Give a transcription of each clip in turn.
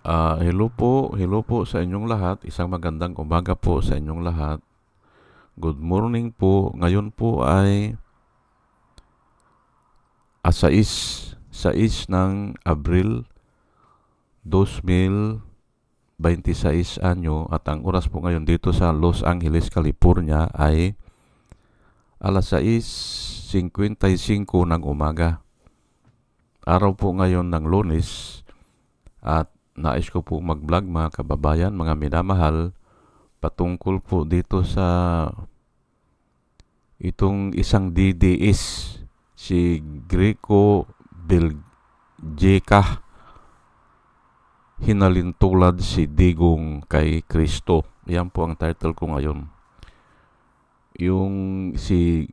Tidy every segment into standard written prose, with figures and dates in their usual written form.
Hello po sa inyong lahat. Isang magandang umaga po sa inyong lahat. Good morning po. Ngayon po ay 6 ng Abril 2026 anyo at ang oras po ngayon dito sa Los Angeles, California ay 6:55 ng umaga. Araw po ngayon ng Lunes at nais ko po mag-vlog mga kababayan, mga minamahal, patungkol po dito sa itong isang DDS, si Greco Biljeka, hinalintulad si Digong kay Kristo. Yan po ang title ko ngayon. Yung si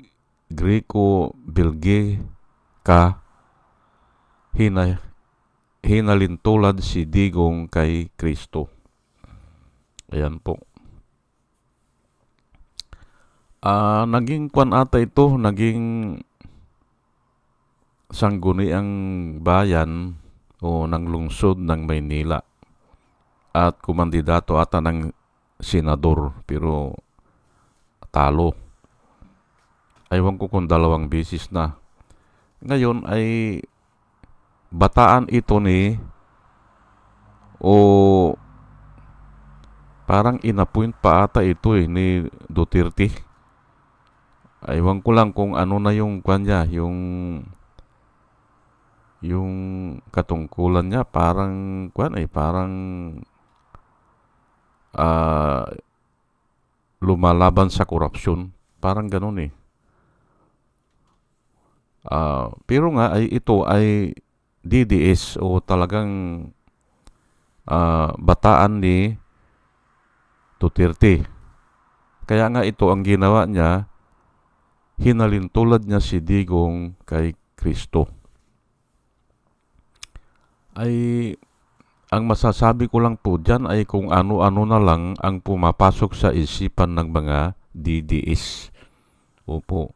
Greco Biljeka, hinalintulad si Digong kay Kristo. Ayan po. Naging naging sangguniang bayan o ng lungsod ng Maynila at kumandidato ata ng senador pero talo. Aywan ko kung 2 beses na. Ngayon ay bataan ito ni o parang inappoint pa ata ito ni Duterte. Aywan ko lang kung ano na yung kanya, yung katungkulan niya parang parang lumalaban sa korupsyon. Parang ganun eh. Pero nga ay ito ay DDS o talagang bataan ni Duterte. Kaya nga ito ang ginawa niya, hinalintulad niya si Digong kay Kristo. Ay ang masasabi ko lang po dyan ay kung ano-ano na lang ang pumapasok sa isipan ng mga DDS. Opo.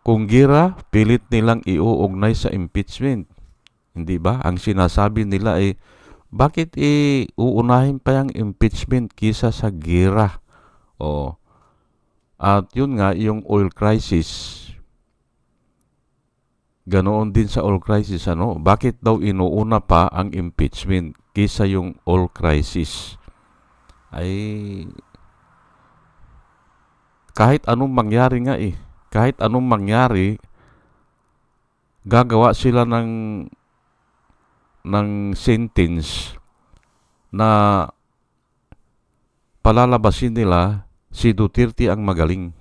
Kung gira, pilit nilang iuugnay sa impeachment. Hindi ba? Ang sinasabi nila ay, bakit uunahin pa yung impeachment kisa sa gira? O, at yun nga, yung oil crisis. Ganoon din sa oil crisis, Bakit daw inuuna pa ang impeachment kisa yung oil crisis? Ay, kahit anong mangyari nga kahit anong mangyari, gagawa sila ng sentence na palalabasin nila si Duterte ang magaling.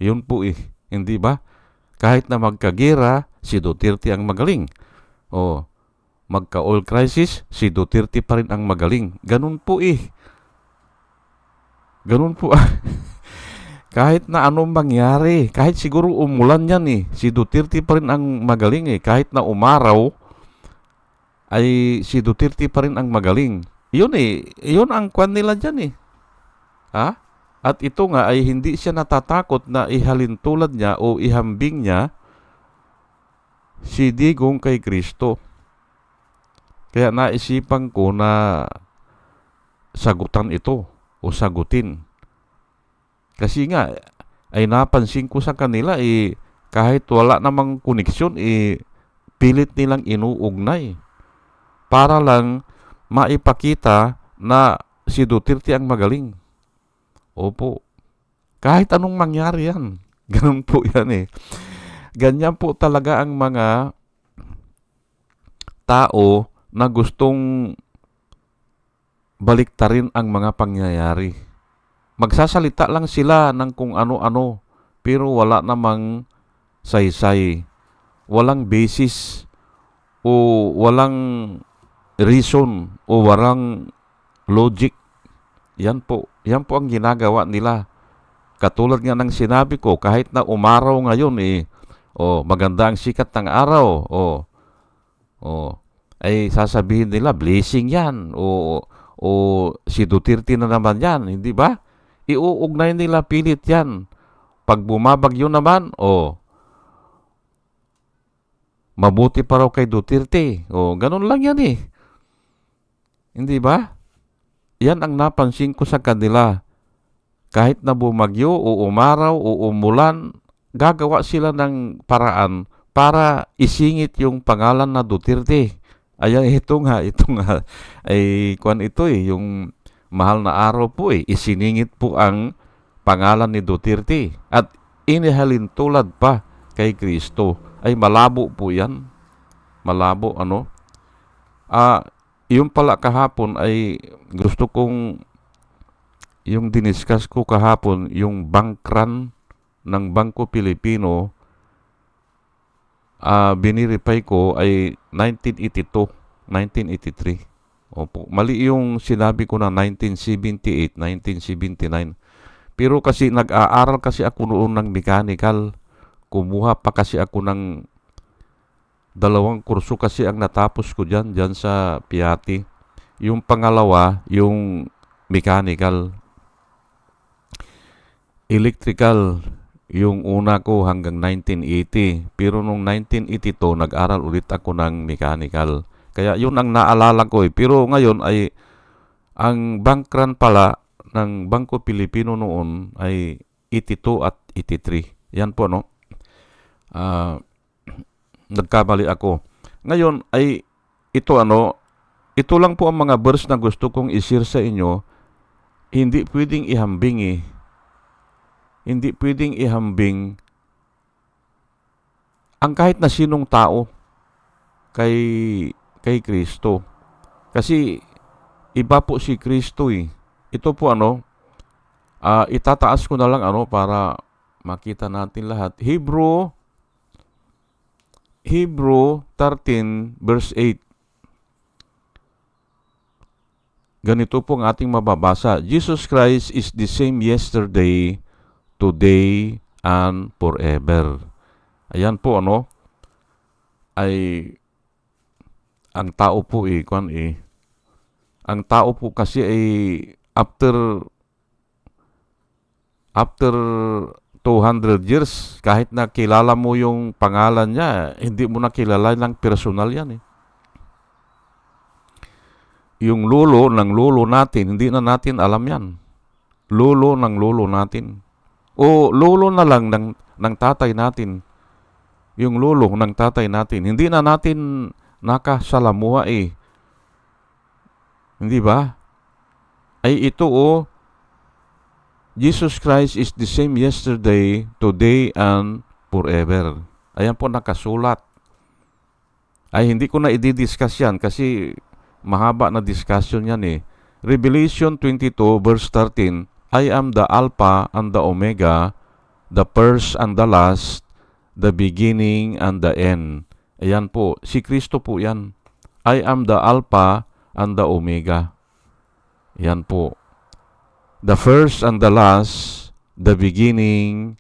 Yun po hindi ba? Kahit na magkagera, si Duterte ang magaling. O, magka-oil crisis, si Duterte pa rin ang magaling. Ganun po Ganun po. Kahit na anong mangyari, kahit siguro umulan yan si Duterte pa rin ang magaling Kahit na umaraw, ay si Duterte pa rin ang magaling. Yun yun ang kwan nila dyan Ha? At ito nga ay hindi siya natatakot na ihalintulad niya o ihambing niya si Digong kay Kristo. Kaya naisipan ko na sagutan ito o sagutin. Kasi nga, ay napansin ko sa kanila kahit wala namang koneksyon pilit nilang inuugnay para lang maipakita na si Duterte ang magaling. Opo. Kahit anong mangyari yan. Ganun po yan Ganyan po talaga ang mga tao na gustong baliktarin ang mga pangyayari. Magsasalita lang sila ng kung ano-ano pero wala namang saysay. Walang basis o walang reason o walang logic. Yan po ang ginagawa nila. Katulad nga ng sinabi ko, kahit na umaraw ngayon maganda ang sikat ng araw, ay sasabihin nila, blessing yan, o si Duterte na naman yan, hindi ba? Iuugnay nila pilit yan. Pag bumabagyo naman, mabuti pa raw kay Duterte. Ganun lang yan Hindi ba? Yan ang napansin ko sa kanila. Kahit na bumagyo o umaraw o umulan, gagawa sila ng paraan para isingit yung pangalan na Duterte. Ayan, ito nga, ay kuan ito yung mahal na araw po isiningit po ang pangalan ni Duterte at inihalin tulad pa kay Kristo. Ay malabo po yan. Malabo, ano? Ah, yung pala kahapon ay gusto kong yung diniscuss ko kahapon, yung bank run ng Bangko Pilipino, binirify ko ay 1982, 1983. Opo, mali yung sinabi ko na 1978, 1979. Pero kasi nag-aaral kasi ako noon ng mechanical. Kumuha pa kasi ako ng dalawang kurso kasi ang natapos ko dyan sa Piatti. Yung pangalawa, yung mechanical. Electrical, yung una ko hanggang 1980. Pero nung 1982, nag-aral ulit ako ng mechanical. Kaya yun ang naalala ko Pero ngayon ay, ang bank run pala ng Bangko Pilipino noon ay 82 at 83. Yan po, no? Ah, nagkamali ako. Ngayon ay, ito lang po ang mga verse na gusto kong i-share sa inyo. Hindi pwedeng ihambing Hindi pwedeng ihambing ang kahit na sinong tao kay kay Kristo. Kasi iba po si Kristo Ito po itataas ko na lang para makita natin lahat. Hebrew 13 verse 8. Ganito po ang ating mababasa. Jesus Christ is the same yesterday, today, and forever. Ayan po ay ang tao po ang tao po kasi ay after 200 years, kahit na kilala mo yung pangalan niya, hindi mo na kilala ng personal yan Yung lolo ng lolo natin, hindi na natin alam yan. Lolo ng lolo natin. O lolo na lang ng tatay natin. Yung lolo ng tatay natin. Hindi na natin nakasalamuha Hindi ba? Ay ito Jesus Christ is the same yesterday, today, and forever. Ayan po nakasulat. Ay hindi ko na i-discuss yan kasi mahaba na discussion yan Revelation 22 verse 13, I am the Alpha and the Omega, the first and the last, the beginning and the end. Ayan po, si Kristo po yan. I am the Alpha and the Omega. Ayan po. The first and the last, the beginning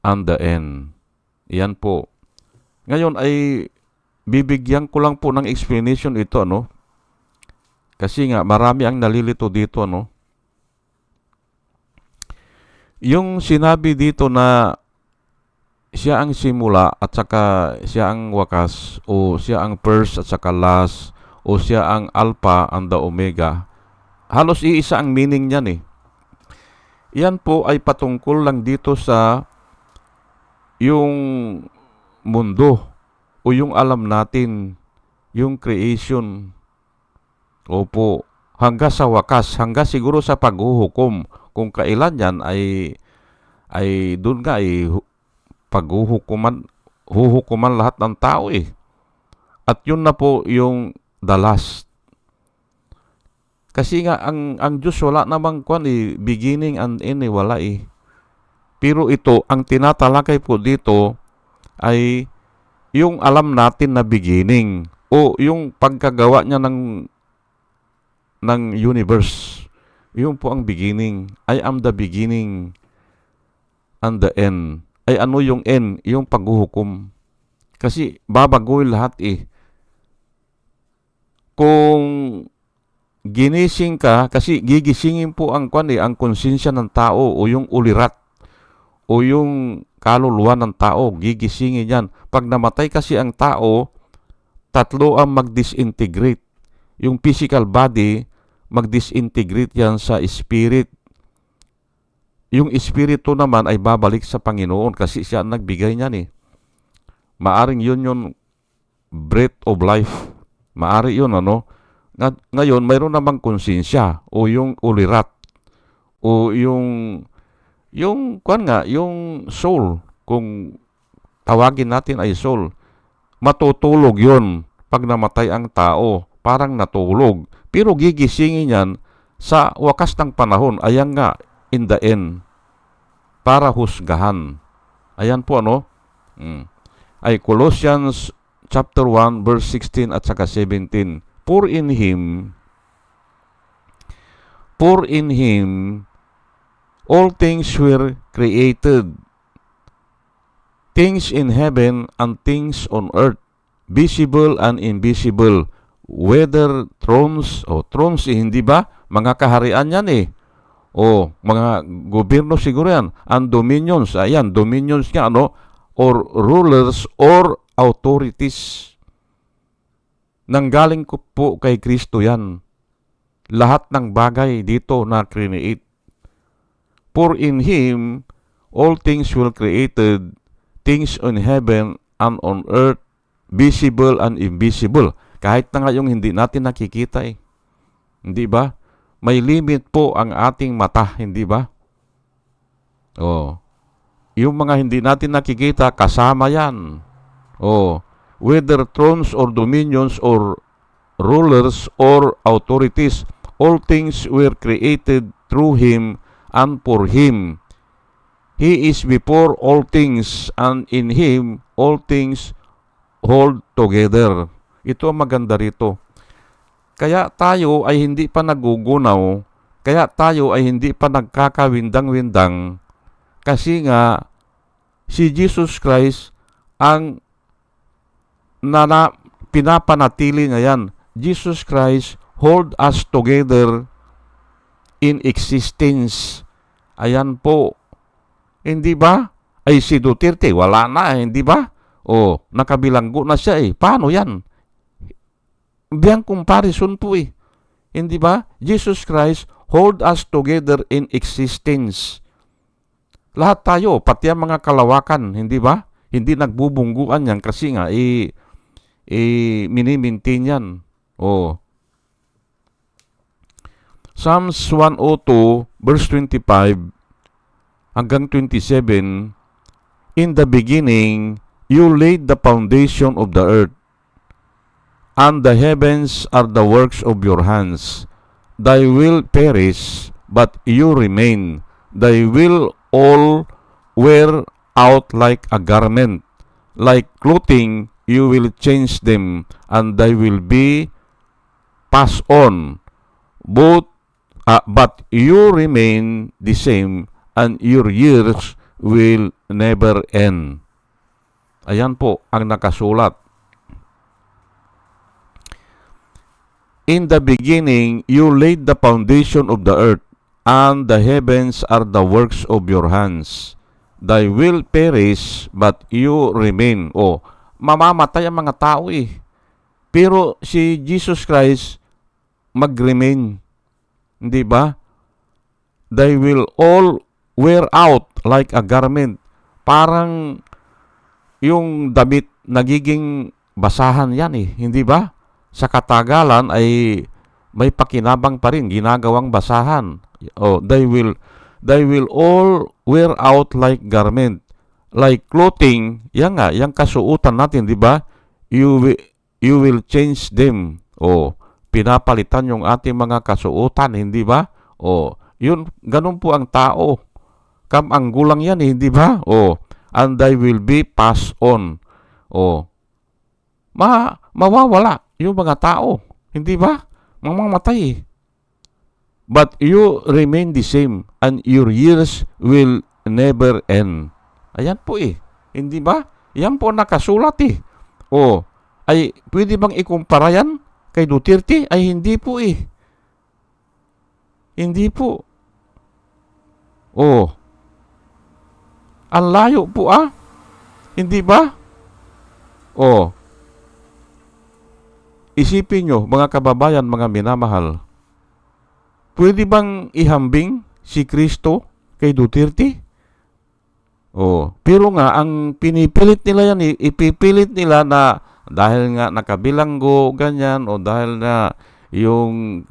and the end. Ayan po. Ngayon ay bibigyan ko lang po ng explanation ito Kasi nga marami ang nalilito dito Yung sinabi dito na siya ang simula at saka siya ang wakas o siya ang first at saka last o siya ang alpha and the omega. Halos iisa ang meaning niyan Yan po ay patungkol lang dito sa yung mundo o yung alam natin, yung creation. Opo, hanggang sa wakas, hanggang siguro sa paghuhukom. Kung kailan yan ay doon nga huhukuman lahat ng tao At yun na po yung the last. Kasi nga ang Diyos wala namang beginning and end wala Pero ito, ang tinatalakay po dito ay yung alam natin na beginning o yung pagkagawa niya ng universe. Yun po ang beginning. I am the beginning and the end. Ay ano yung end? Yung paghuhukom. Kasi babagoy lahat Kung ginising ka, kasi gigisingin po ang ang konsensya ng tao o yung ulirat o yung kaluluwa ng tao, gigisingin yan. Pag namatay kasi ang tao, tatlo ang mag-disintegrate. yung physical body, mag-disintegrate yan sa spirit. Yung espiritu naman ay babalik sa Panginoon kasi siya ang nagbigay niyan eh. Maaring yun yung breath of life. Maari yun, ano? Ngayon, mayroon namang konsensya o yung ulirat o yung soul, kung tawagin natin ay soul, matutulog yun pag namatay ang tao, parang natulog. Pero gigisingin yan sa wakas ng panahon, ayan nga, in the end, para husgahan. Ayan po, ano? Ay Colossians chapter 1, verse 16 at saka 17. For in Him, all things were created, things in heaven and things on earth, visible and invisible, whether thrones, hindi ba? Mga kaharian yan eh. O, mga gobyerno siguro yan. And dominions, ayan, dominions nga, ano? Or rulers or authorities. Nanggaling ko po kay Kristo yan. Lahat ng bagay dito na create. For in Him, all things were created, things on heaven and on earth, visible and invisible. Kahit na nga yung hindi natin nakikita eh. Hindi ba? May limit po ang ating mata, hindi ba? Yung mga hindi natin nakikita, kasama yan. Whether thrones or dominions or rulers or authorities, all things were created through Him and for Him. He is before all things, and in Him all things hold together. Ito ang maganda rito. Kaya tayo ay hindi pa nagugunaw, kaya tayo ay hindi pa nagkakawindang-windang, kasi nga si Jesus Christ ang pinapanatili niya yan. Jesus Christ hold us together in existence. Ayan po. Hindi ba? Ay si Duterte, wala na, hindi ba? Nakabilanggo na siya eh. Paano yan? Biyang comparison po eh. Hindi ba? Jesus Christ hold us together in existence. Lahat tayo, pati ang mga kalawakan, hindi ba? Hindi nagbubungguan yan kasi nga minimintin yan. Psalms 102 verse 25 hanggang 27. In the beginning, you laid the foundation of the earth, and the heavens are the works of your hands. Thy will perish, but you remain. Thy will all wear out like a garment. Like clothing, you will change them, and they will be passed on. But you remain the same, and your years will never end. Ayan po ang nakasulat. In the beginning, you laid the foundation of the earth, and the heavens are the works of your hands. Thy will perish, but you remain. Mamamatay ang mga tao eh. Pero si Jesus Christ mag-remain. Hindi ba? They will all wear out like a garment. Parang yung damit nagiging basahan yan eh. Hindi ba? Sa katagalan ay may pakinabang pa rin, ginagawang basahan. They will all wear out like garment. Like clothing, yan nga, yung kasuutan natin, di ba? You will change them. Pinapalitan yung ating mga kasuutan, hindi ba? Yun, ganun po ang tao. Kamanggulang yan, hindi ba? And they will be passed on. Mawawala yung mga tao, hindi ba? Mamamatay. But you remain the same, and your years will never end. Ayan po eh. Hindi ba? Yan po nakasulat eh. Ay pwede bang ikumpara yan kay Duterte? Ay hindi po eh. Hindi po. Ang layo po ah. Hindi ba? Isipin nyo, mga kababayan, mga minamahal, pwede bang ihambing si Kristo kay Duterte? Pero nga, ang pinipilit nila yan, ipipilit nila na dahil nga nakabilanggo, ganyan, o dahil na yung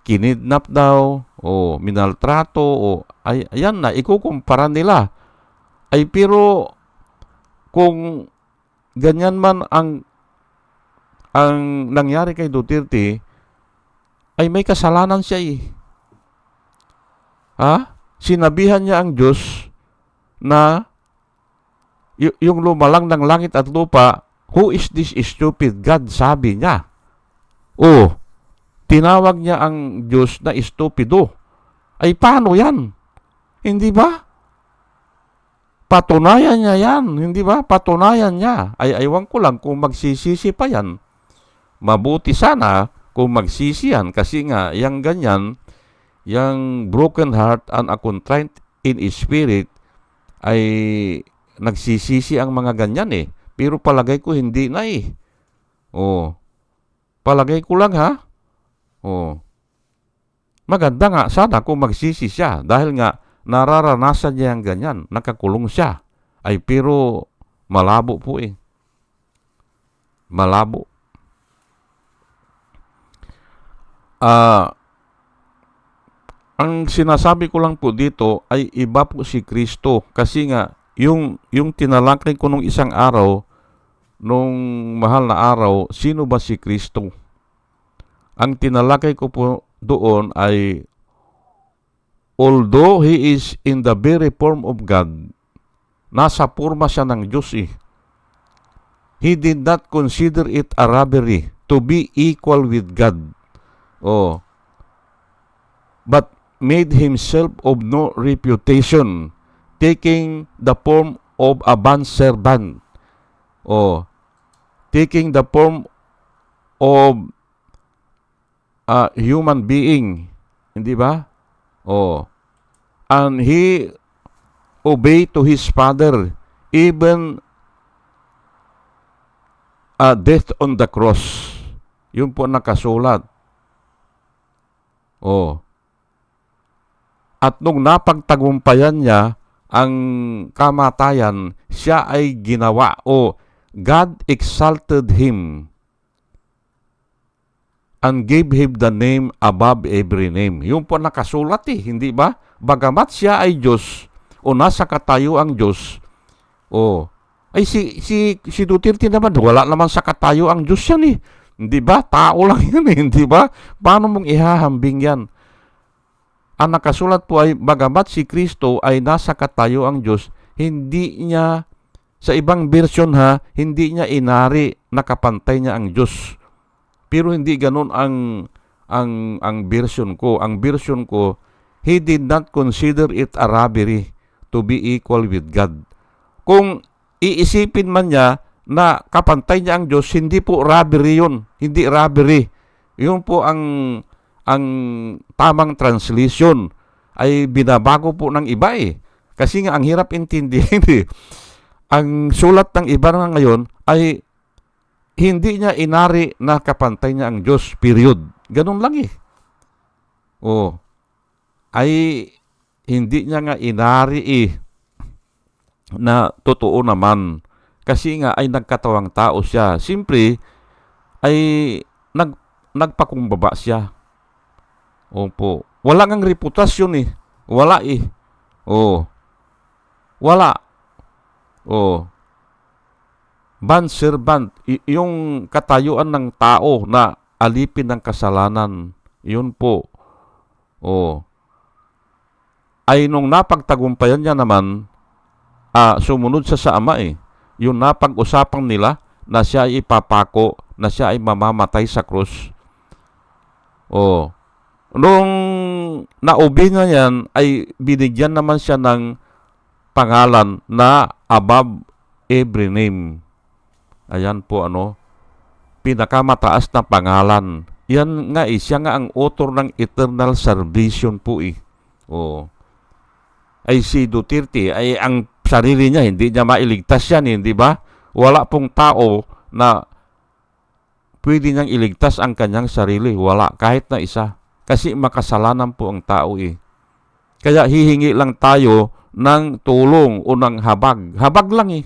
kinidnap daw, o minaltrato, ayan na, ikukumpara nila. Pero kung ganyan man ang nangyari kay Duterte, ay may kasalanan siya eh. Sinabihan niya ang Diyos na yung lumalang ng langit at lupa, who is this stupid God? Sabi niya. Tinawag niya ang Diyos na stupido. Ay paano yan? Hindi ba? Patunayan niya yan. Hindi ba? Patunayan niya. Aywan ko lang kung magsisisi pa yan. Mabuti sana kung magsisi yan. Kasi nga, yung ganyan, yung broken heart and a contrite in spirit, ay nagsisisi ang mga ganyan eh. Pero palagay ko hindi na eh. Palagay ko lang ha. Maganda nga sana kung magsisi siya. Dahil nga nararanasan niya ang ganyan. Nakakulong siya. Pero malabo po eh. Malabo. Ang sinasabi ko lang po dito ay iba po si Kristo. Kasi nga, yung tinalakay ko nung isang araw, nung mahal na araw, sino ba si Kristo? Ang tinalakay ko po doon ay, although He is in the very form of God, nasa forma siya ng Diyos eh. He did not consider it a robbery to be equal with God. But made himself of no reputation, taking the form of a bondservant. Taking the form of a human being. Hindi ba? And he obeyed to his Father, even death on the cross. Yun po nakasulat. At nung napagtagumpayan niya ang kamatayan, siya ay ginawa, God exalted him and gave him the name above every name. Yun po nakasulat eh, hindi ba? Bagamat siya ay Diyos, nasa katayo ang Diyos, si Duterte naman, wala naman sa katayo ang Diyos yan eh. Hindi ba? Tao lang yan eh, hindi ba? Paano mong ihahambing yan? Ang nakasulat po ay, bagamat si Kristo ay nasa katayo ang Diyos, hindi niya, sa ibang version hindi niya inari, nakapantay niya ang Diyos. Pero hindi ganun ang version ko. Ang version ko, He did not consider it a robbery to be equal with God. Kung iisipin man niya na kapantay niya ang Diyos, hindi po robbery yun. Hindi robbery. Yun po ang tamang translation. Ay binabago po ng iba eh. Kasi nga ang hirap intindihin eh. Ang sulat ng iba na ngayon ay hindi niya inari na kapantay niya ang Diyos. Period. Ganun lang eh. Ay hindi niya nga inari eh na totoo naman. Kasi nga ay nagkatawang tao siya. Siyempre ay nagpakumbaba siya. Opo. Wala ngang reputasyon eh. Wala eh. Wala. Bondservant, yung katayuan ng tao na alipin ng kasalanan. Yun po. Ay nung napagtagumpayan niya naman, sumunod siya sa Ama eh. Yung napag-usapang nila na siya ay ipapako, na siya ay mamamatay sa krus. Nung naubi na yan, ay binigyan naman siya ng pangalan na above every name. Ayan po pinakamataas na pangalan. Yan nga siya nga ang author ng eternal salvation po eh. Ay si Duterte, ay ang sarili niya, hindi niya mailigtas yan, hindi ba? Wala pong tao na pwede niyang iligtas ang kanyang sarili. Wala, kahit na isa. Kasi makasalanan po ang tao eh. Kaya hihingi lang tayo ng tulong o ng habag. Habag lang eh.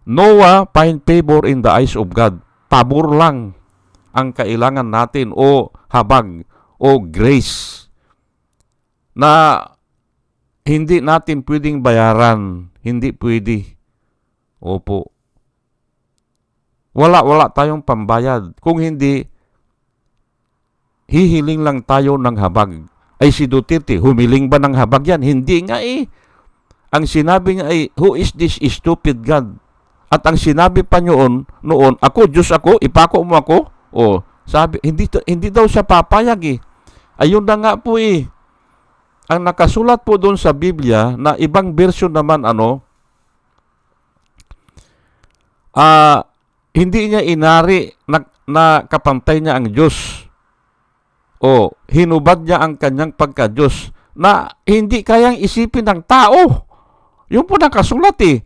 Noah find favor in the eyes of God. Pabor lang ang kailangan natin o habag o grace na hindi natin pwedeng bayaran. Hindi pwede. Opo. Wala tayong pambayad. Kung hindi, hihiling lang tayo ng habag. Ay si Duterte, humiling ba ng habag yan? Hindi nga eh. Ang sinabi niya ay, who is this stupid God? At ang sinabi pa noon, ako, Diyos ako, ipako mo ako? O, sabi, hindi daw siya papayag eh. Ayun na nga po eh. Ang nakasulat po doon sa Biblia, na ibang version naman hindi niya inari na kapantay niya ang Diyos. O, hinubad niya ang kanyang pagka-Diyos na hindi kayang isipin ng tao. Yun po nakasulat eh.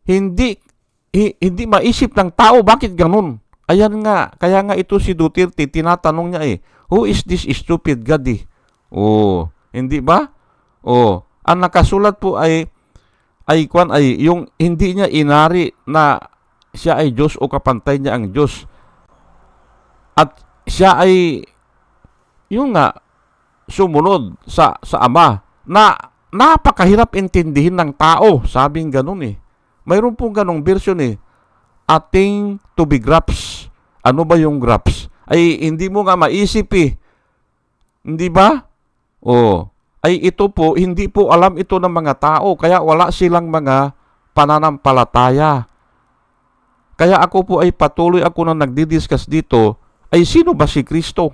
Hindi maisip ng tao. Bakit ganun? Ayan nga. Kaya nga ito si Duterte, tinatanong niya eh, who is this stupid God eh? O, hindi ba? O, ang nakasulat po ay yung hindi niya inari na siya ay Diyos o kapantay niya ang Diyos. At siya ay yung nga sumunod sa Ama na napakahirap intindihin ng tao. Sabing ganun eh. Mayroon pong ganong version eh. A thing to be grasps. Ano ba yung grasps? Ay hindi mo nga maisip eh. Hindi ba? O, ay ito po, hindi po alam ito ng mga tao. Kaya wala silang mga pananampalataya. Kaya ako po ay patuloy ako na nagdidiscuss dito, ay sino ba si Kristo?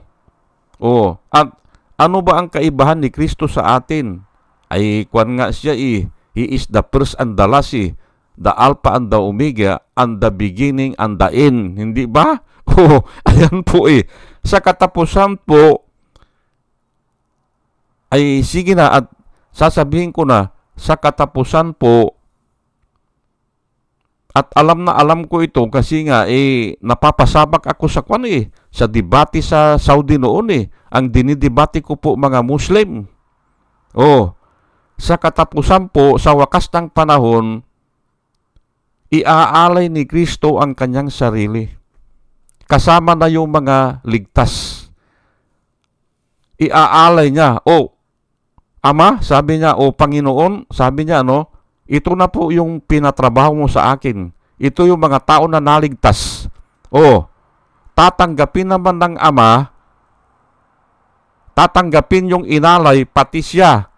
O, at ano ba ang kaibahan ni Kristo sa atin? Ay, kwan nga siya eh. He is the first and the last eh. The Alpha and the Omega, and the beginning and the end. Hindi ba? O, ayan po eh. Sa katapusan po, ay sige na at sasabihin ko na, sa katapusan po, at alam ko ito kasi nga napapasabak ako sa sa debate sa Saudi noon eh. Ang dinidebate ko po mga Muslim. Oh, sa katapusan po, sa wakas ng panahon, iaalay ni Kristo ang kanyang sarili. Kasama na yung mga ligtas. Iaalay niya. Oh, Ama, sabi niya, Panginoon, sabi niya, ito na po yung pinatrabaho mo sa akin. Ito yung mga tao na naligtas. Tatanggapin naman ng Ama, tatanggapin yung inalay, pati siya.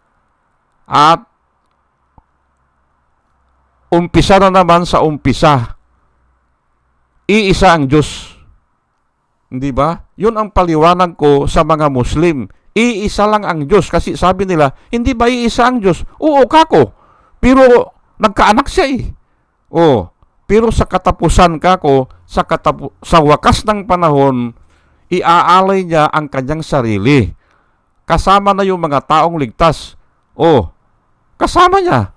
At umpisa na naman sa umpisa. Iisa ang Diyos. Hindi ba? Yun ang paliwanag ko sa mga Muslim. Iisa lang ang Diyos. Kasi sabi nila, hindi ba iisa ang Diyos? Oo, kako. Pero nagkaanak siya eh. Pero sa katapusan kako, sa wakas ng panahon, iaalay niya ang kanyang sarili. Kasama na yung mga taong ligtas. Kasama niya.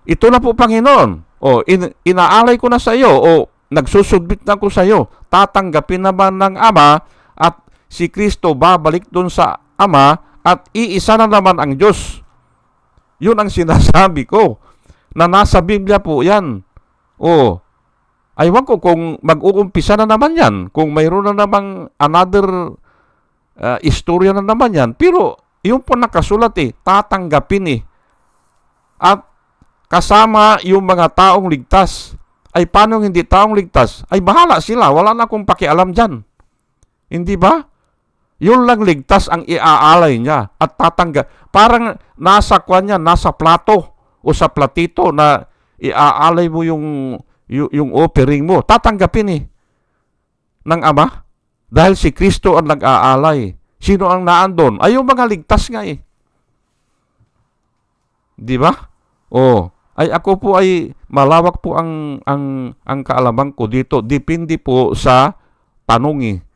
Ito na po Panginoon. Inaalay ko na sa iyo. Nagsusubmit na ko sa iyo. Tatanggapin naman ng Ama at si Kristo babalik dun sa Ama at iisa na naman ang Diyos. Yun ang sinasabi ko na nasa Biblia po yan. Aywan ko kung mag-uumpisa na naman yan. Kung mayroon na namang another istorya na naman yan. Pero yung po nakasulat tatanggapin At kasama yung mga taong ligtas. Ay paano hindi taong ligtas? Ay bahala sila. Wala na akong pakialam dyan. Hindi ba? Yun lang ligtas ang iaalay niya at tatanggap. Parang nasa kanya, nasa plato o sa platito na iaalay mo yung offering mo. Tatanggapin ng Ama dahil si Kristo ang nag-aalay. Sino ang naandon? Ay yung mga ligtas nga Di ba? Ay ako po ay malawak po ang kaalaman ko dito. Depende po sa tanong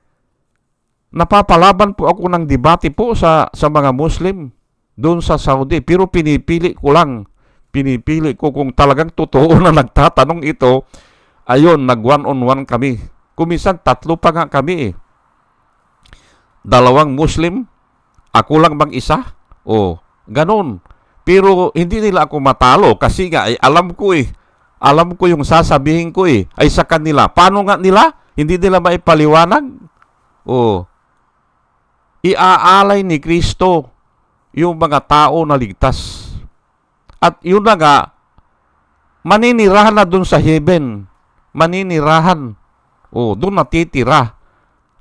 Napapalaban po ako ng debate po sa mga Muslim doon sa Saudi. Pero pinipili ko kung talagang totoo na nagtatanong ito Ayun, nag one-on-one kami. Kumisan, 3 pa nga kami eh. 2 Muslim, ako lang mag-isa. O, ganun. Pero hindi nila ako matalo kasi nga ay alam ko eh. Alam ko yung sasabihin ko eh. Ay sa kanila. Paano nga nila? Hindi nila maipaliwanag? O, iaalay ni Kristo yung mga tao na ligtas. At yun na nga, maninirahan na dun sa heaven. Maninirahan. O, dun natitira.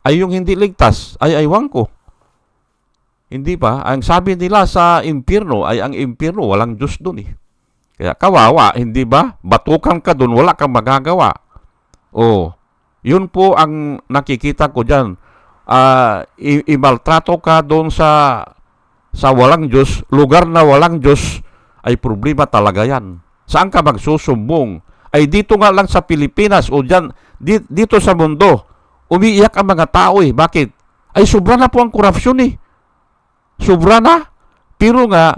Ay yung hindi ligtas, ay aywan ko. Hindi ba? Ang sabi nila sa impyerno ay ang impyerno, walang Diyos dun eh. Kaya kawawa, hindi ba? Batukan ka dun, wala kang magagawa. O, yun po ang nakikita ko dyan. Imaltrato ka dun sa walang Diyos, lugar na walang Diyos, ay problema talaga yan. Saan ka magsusumbong? Ay dito nga lang sa Pilipinas o dyan, dito sa mundo, umiiyak ang mga tao eh. Bakit? Ay sobra na po ang korupsyon eh. Sobra na. Pero nga,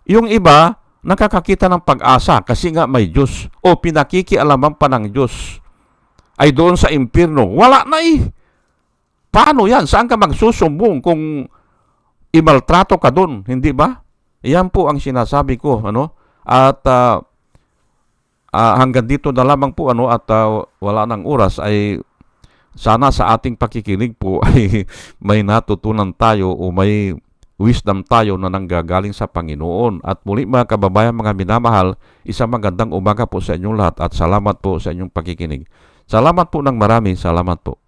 yung iba, nakakakita ng pag-asa kasi nga may Diyos o pinakikialaman pa ng Diyos. Ay doon sa impyerno, wala na eh. Paano yan? Saan ka magsusumbong kung imaltrato ka doon? Hindi ba? Yan po ang sinasabi ko. At hanggang dito na lamang po at wala ng oras ay sana sa ating pakikinig po ay may natutunan tayo o may wisdom tayo na nanggagaling sa Panginoon. At muli mga kababayan, mga minamahal, isang magandang umaga po sa inyong lahat at salamat po sa inyong pakikinig. Salamat po ng marami. Salamat po.